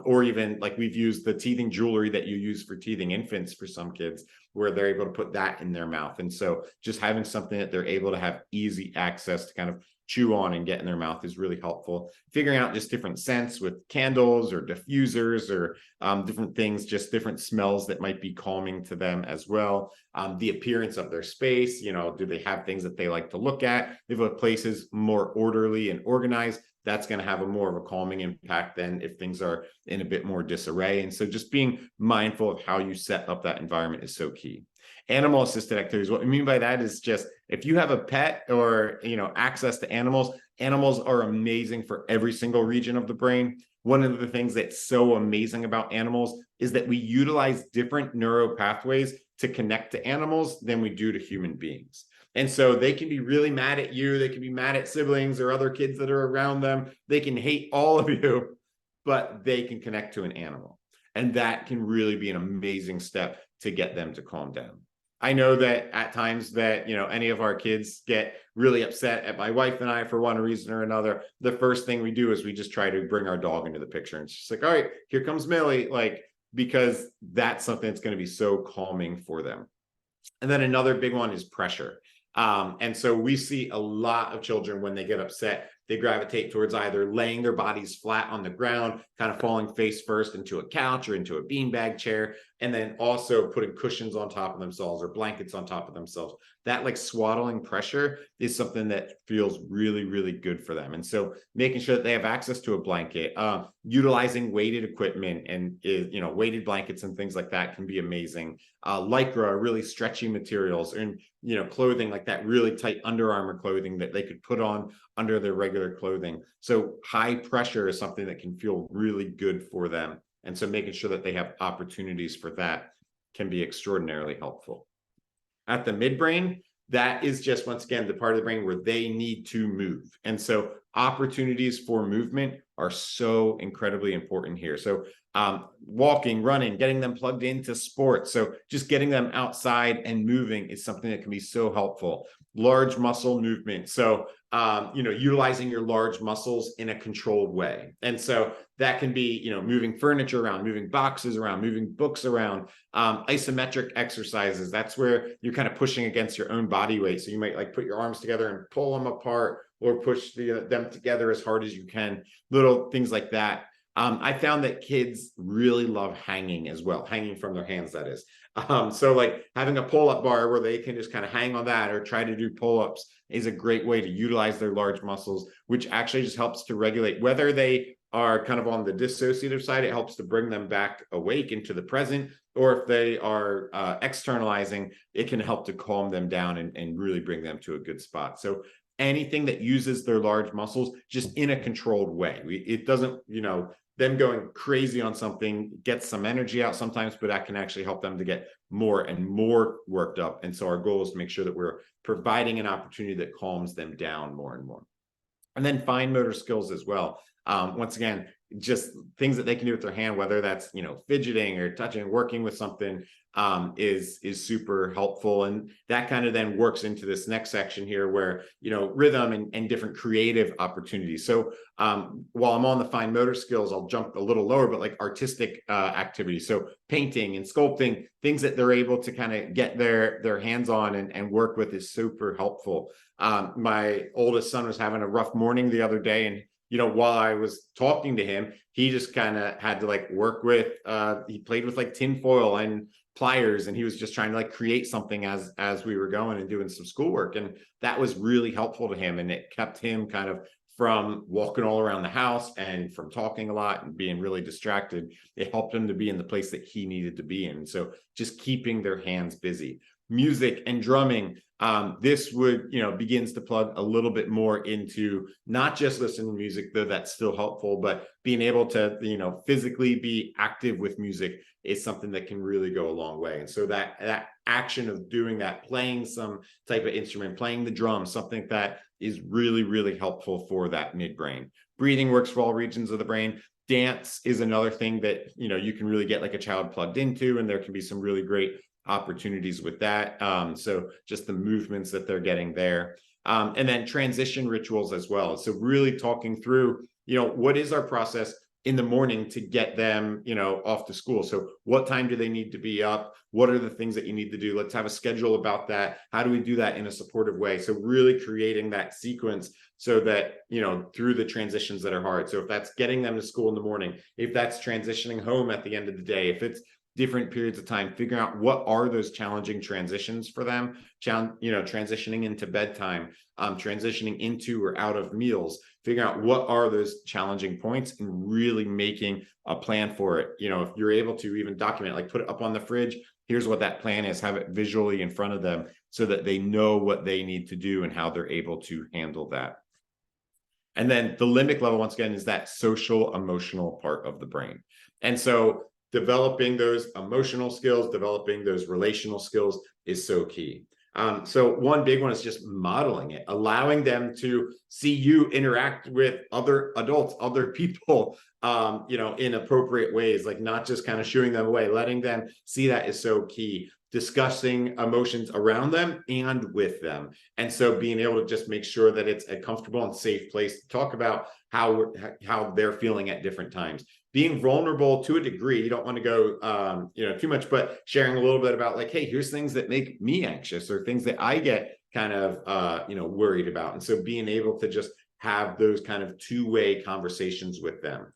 or even like we've used the teething jewelry that you use for teething infants for some kids, where they're able to put that in their mouth. And so just having something that they're able to have easy access to kind of chew on and get in their mouth is really helpful. Figuring out just different scents with candles or diffusers or different things, just different smells that might be calming to them as well. The appearance of their space, do they have things that they like to look at? If a place is more orderly and organized, that's going to have a more of a calming impact than if things are in a bit more disarray. And so just being mindful of how you set up that environment is so key. Animal assisted activities. What I mean by that is just if you have a pet or access to animals, animals are amazing for every single region of the brain. One of the things that's so amazing about animals is that we utilize different neural pathways to connect to animals than we do to human beings. And so they can be really mad at you. They can be mad at siblings or other kids that are around them. They can hate all of you, but they can connect to an animal. And that can really be an amazing step to get them to calm down. I know that at times that, any of our kids get really upset at my wife and I for one reason or another. The first thing we do is we just try to bring our dog into the picture. And it's just like, all right, here comes Millie, because that's something that's going to be so calming for them. And then another big one is pressure. And so we see a lot of children when they get upset, they gravitate towards either laying their bodies flat on the ground, kind of falling face first into a couch or into a beanbag chair, and then also putting cushions on top of themselves or blankets on top of themselves. That swaddling pressure is something that feels really, really good for them. And so making sure that they have access to a blanket, utilizing weighted equipment and, weighted blankets and things like that can be amazing. Lycra, really stretchy materials, and, clothing like that, really tight Under Armour clothing that they could put on under their regular clothing. So high pressure is something that can feel really good for them. And so making sure that they have opportunities for that can be extraordinarily helpful. At the midbrain, that is just, once again, the part of the brain where they need to move. And so opportunities for movement are so incredibly important here. So walking, running, getting them plugged into sports. So just getting them outside and moving is something that can be so helpful. Large muscle movement. So, utilizing your large muscles in a controlled way. And so that can be, moving furniture around, moving boxes around, moving books around, isometric exercises. That's where you're kind of pushing against your own body weight. So you might put your arms together and pull them apart, or push them together as hard as you can. Little things like that. I found that kids really love hanging as well, hanging from their hands, that is. So having a pull-up bar where they can just kind of hang on that or try to do pull-ups is a great way to utilize their large muscles, which actually just helps to regulate whether they are kind of on the dissociative side. It helps to bring them back awake into the present, or if they are externalizing, it can help to calm them down and really bring them to a good spot. So anything that uses their large muscles just in a controlled way. It doesn't, them going crazy on something gets some energy out sometimes, but that can actually help them to get more and more worked up. And so our goal is to make sure that we're providing an opportunity that calms them down more and more. And then fine motor skills as well. Once again, just things that they can do with their hand, whether that's, fidgeting or touching, working with something, is super helpful. And that kind of then works into this next section here where, rhythm and different creative opportunities. So while I'm on the fine motor skills, I'll jump a little lower, but artistic activities. So painting and sculpting, things that they're able to kind of get their hands on and work with is super helpful. My oldest son was having a rough morning the other day, and while I was talking to him, he just kind of had to work with, he played with tin foil and pliers, and he was just trying to create something as we were going and doing some schoolwork. And that was really helpful to him. And it kept him kind of from walking all around the house and from talking a lot and being really distracted. It helped him to be in the place that he needed to be in. So just keeping their hands busy. music and drumming, this would, begins to plug a little bit more into not just listening to music, though that's still helpful, but being able to, physically be active with music is something that can really go a long way. And so that action of doing that, playing some type of instrument, playing the drums, something that is really, really helpful for that midbrain. Breathing works for all regions of the brain. Dance is another thing that, you can really get like a child plugged into, and there can be some really great opportunities with that. So just the movements that they're getting there. And then transition rituals as well. So really talking through, what is our process in the morning to get them, off to school. So what time do they need to be up? What are the things that you need to do? Let's have a schedule about that. How do we do that in a supportive way? So really creating that sequence so that, through the transitions that are hard. So if that's getting them to school in the morning, if that's transitioning home at the end of the day, if it's different periods of time, figuring out what are those challenging transitions for them, transitioning into bedtime, transitioning into or out of meals, figuring out what are those challenging points and really making a plan for it. If you're able to even document, like put it up on the fridge, here's what that plan is, have it visually in front of them so that they know what they need to do and how they're able to handle that. And then the limbic level, once again, is that social emotional part of the brain. And so developing those emotional skills, developing those relational skills is so key. So one big one is just modeling it, allowing them to see you interact with other adults, other people, in appropriate ways, like not just kind of shooing them away, letting them see that is so key. Discussing emotions around them and with them. And so being able to just make sure that it's a comfortable and safe place to talk about how they're feeling at different times. Being vulnerable to a degree, you don't want to go, too much, but sharing a little bit about like, hey, here's things that make me anxious or things that I get kind of, worried about. And so being able to just have those kind of two-way conversations with them.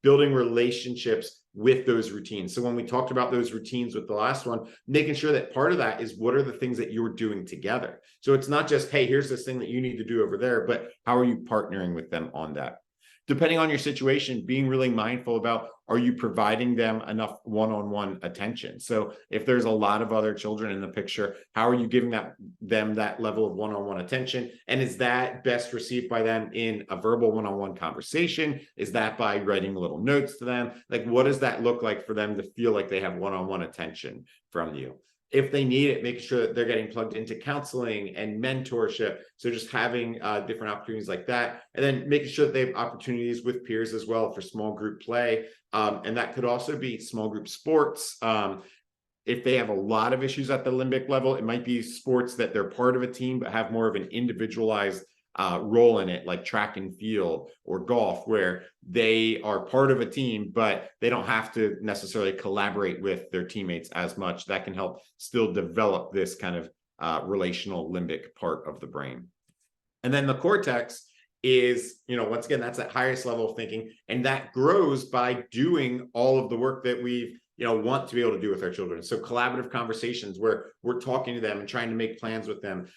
Building relationships with those routines. So when we talked about those routines with the last one, making sure that part of that is what are the things that you're doing together. So it's not just, hey, here's this thing that you need to do over there, but how are you partnering with them on that? Depending on your situation, being really mindful about, are you providing them enough one-on-one attention? So if there's a lot of other children in the picture, how are you giving them that level of one-on-one attention? And is that best received by them in a verbal one-on-one conversation? Is that by writing little notes to them? Like, what does that look like for them to feel like they have one-on-one attention from you? If they need it, making sure that they're getting plugged into counseling and mentorship. So just having different opportunities like that. And then making sure that they have opportunities with peers as well for small group play. And that could also be small group sports. If they have a lot of issues at the limbic level, it might be sports that they're part of a team, but have more of an individualized role in it, like track and field or golf, where they are part of a team, but they don't have to necessarily collaborate with their teammates as much. That can help still develop this kind of relational limbic part of the brain. And then the cortex is, once again, that's that highest level of thinking. And that grows by doing all of the work that we've want to be able to do with our children. So collaborative conversations where we're talking to them and trying to make plans with them,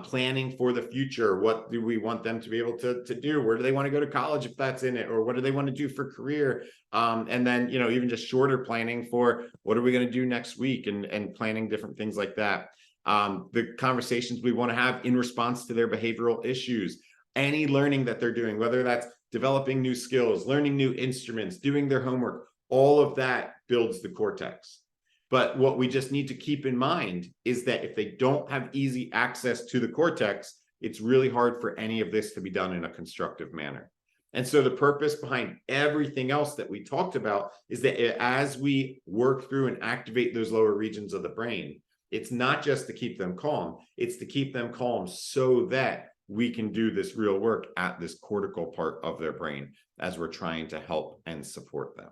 planning for the future. What do we want them to be able to do? Where do they want to go to college if that's in it? Or what do they want to do for career? And then, even just shorter planning for what are we going to do next week and planning different things like that. The conversations we want to have in response to their behavioral issues, any learning that they're doing, whether that's developing new skills, learning new instruments, doing their homework, all of that builds the cortex. But what we just need to keep in mind is that if they don't have easy access to the cortex, it's really hard for any of this to be done in a constructive manner. And so the purpose behind everything else that we talked about is that as we work through and activate those lower regions of the brain, it's not just to keep them calm, it's to keep them calm so that we can do this real work at this cortical part of their brain as we're trying to help and support them.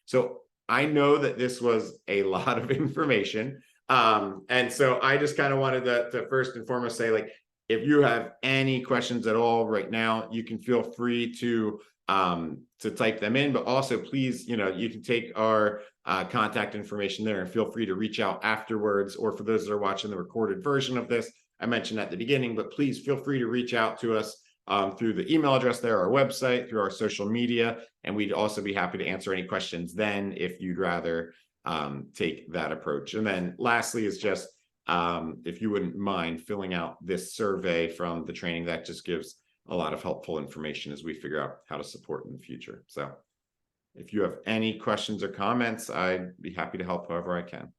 So I know that this was a lot of information. And so I just kind of wanted to first and foremost say, like, if you have any questions at all right now, you can feel free to type them in, but also please, you can take our contact information there and feel free to reach out afterwards, or for those that are watching the recorded version of this, I mentioned at the beginning, but please feel free to reach out to us through the email address there, our website, through our social media, and we'd also be happy to answer any questions then if you'd rather take that approach. And then lastly is just, if you wouldn't mind filling out this survey from the training, that just gives a lot of helpful information as we figure out how to support in the future. So if you have any questions or comments, I'd be happy to help however I can.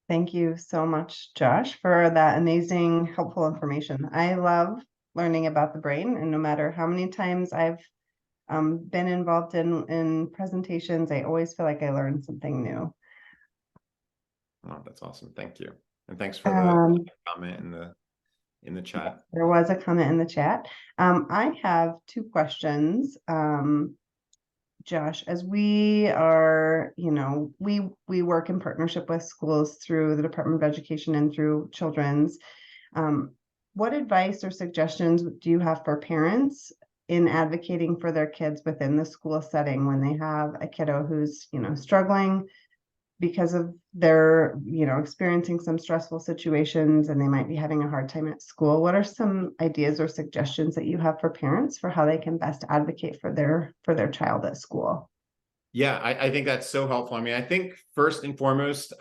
Thank you so much, Josh, for that amazing, helpful information. I love learning about the brain, and no matter how many times I've been involved in presentations, I always feel like I learned something new. Oh, that's awesome. Thank you. And thanks for the Um, comment in the chat. There was a comment in the chat. I have two questions. Josh, as we are, we work in partnership with schools through the Department of Education and through Children's. What advice or suggestions do you have for parents in advocating for their kids within the school setting when they have a kiddo who's, struggling because of their, experiencing some stressful situations and they might be having a hard time at school? What are some ideas or suggestions that you have for parents for how they can best advocate for their child at school? Yeah, I think that's so helpful. I mean, I think first and foremost,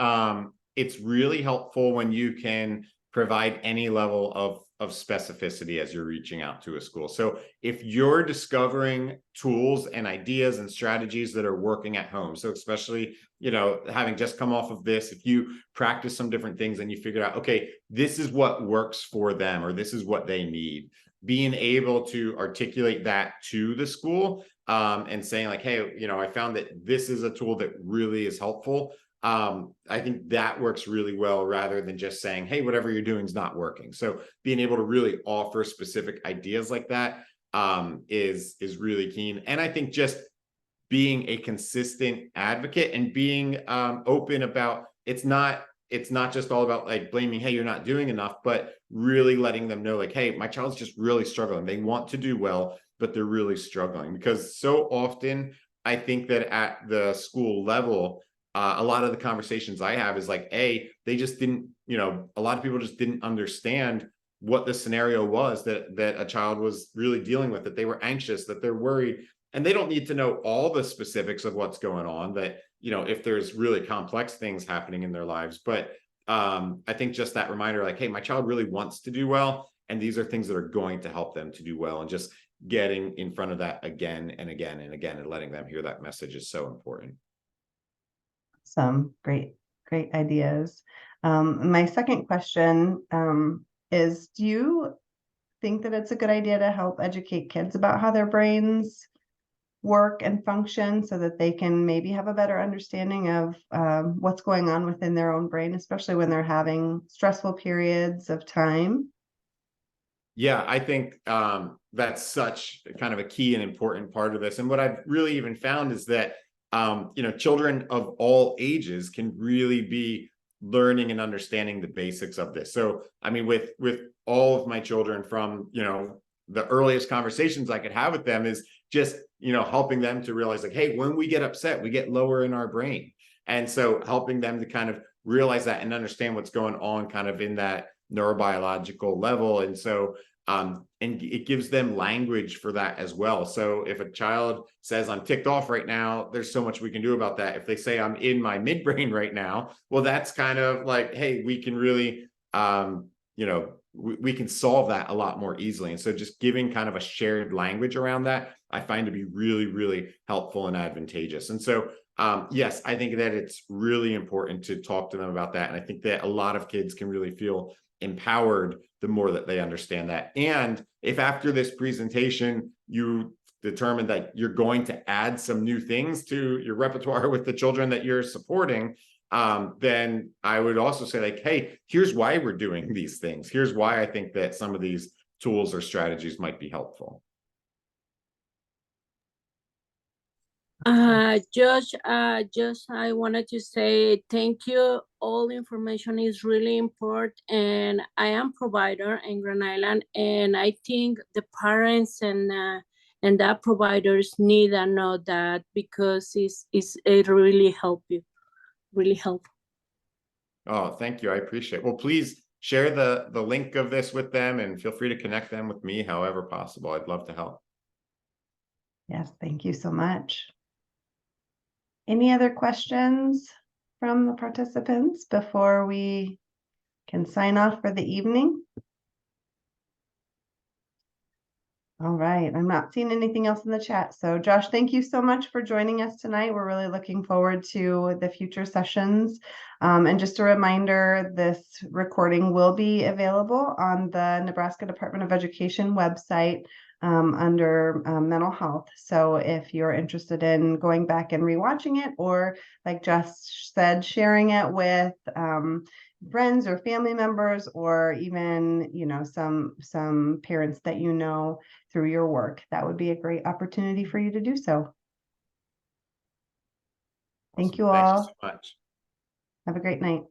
it's really helpful when you can provide any level of specificity as you're reaching out to a school. So if you're discovering tools and ideas and strategies that are working at home, so especially, having just come off of this, if you practice some different things and you figure out, okay, this is what works for them, or this is what they need, being able to articulate that to the school, and saying like, hey, I found that this is a tool that really is helpful. I think that works really well, rather than just saying, hey, whatever you're doing is not working. So being able to really offer specific ideas like that is really keen. And I think just being a consistent advocate and being open about, it's not just all about like blaming, hey, you're not doing enough, but really letting them know like, hey, my child's just really struggling. They want to do well, but they're really struggling. Because so often I think that at the school level, a lot of the conversations I have is like, hey, they just didn't, a lot of people just didn't understand what the scenario was that a child was really dealing with, that they were anxious, that they're worried. And they don't need to know all the specifics of what's going on, that, if there's really complex things happening in their lives. But I think just that reminder, like, hey, my child really wants to do well, and these are things that are going to help them to do well. And just getting in front of that again and again and again, and letting them hear that message is so important. Some great ideas. My second question is, do you think that it's a good idea to help educate kids about how their brains work and function so that they can maybe have a better understanding of what's going on within their own brain, especially when they're having stressful periods of time? Yeah, I think that's such kind of a key and important part of this. And what I've really even found is that children of all ages can really be learning and understanding the basics of this. So I mean, with all of my children, from the earliest conversations I could have with them is just helping them to realize like, hey, when we get upset, we get lower in our brain. And so helping them to kind of realize that and understand what's going on kind of in that neurobiological level. And so and it gives them language for that as well. So if a child says, I'm ticked off right now, there's so much we can do about that. If they say, I'm in my midbrain right now, well, that's kind of like, hey, we can really, we can solve that a lot more easily. And so just giving kind of a shared language around that, I find to be really, really helpful and advantageous. And so, yes, I think that it's really important to talk to them about that. And I think that a lot of kids can really feel empowered the more that they understand that. And if after this presentation you determine that you're going to add some new things to your repertoire with the children that you're supporting, then I would also say like, hey, here's why we're doing these things. Here's why I think that some of these tools or strategies might be helpful. Josh, I wanted to say thank you. All information is really important, and I am provider in Grand Island, and I think the parents and that providers need to know that, because it really really helpful. Oh, thank you. I appreciate it. Well, please share the link of this with them, and feel free to connect them with me however possible. I'd love to help. Yes, thank you so much. Any other questions from the participants before we can sign off for the evening. All right, I'm not seeing anything else in the chat. So Josh, thank you so much for joining us tonight. We're really looking forward to the future sessions. And just a reminder, this recording will be available on the Nebraska Department of Education website under mental health. So if you're interested in going back and rewatching it, or like Josh said, sharing it with friends or family members, or even, you know, some parents that you know through your work, that would be a great opportunity for you to do so. Thank you Thank you all. so much. Have a great night.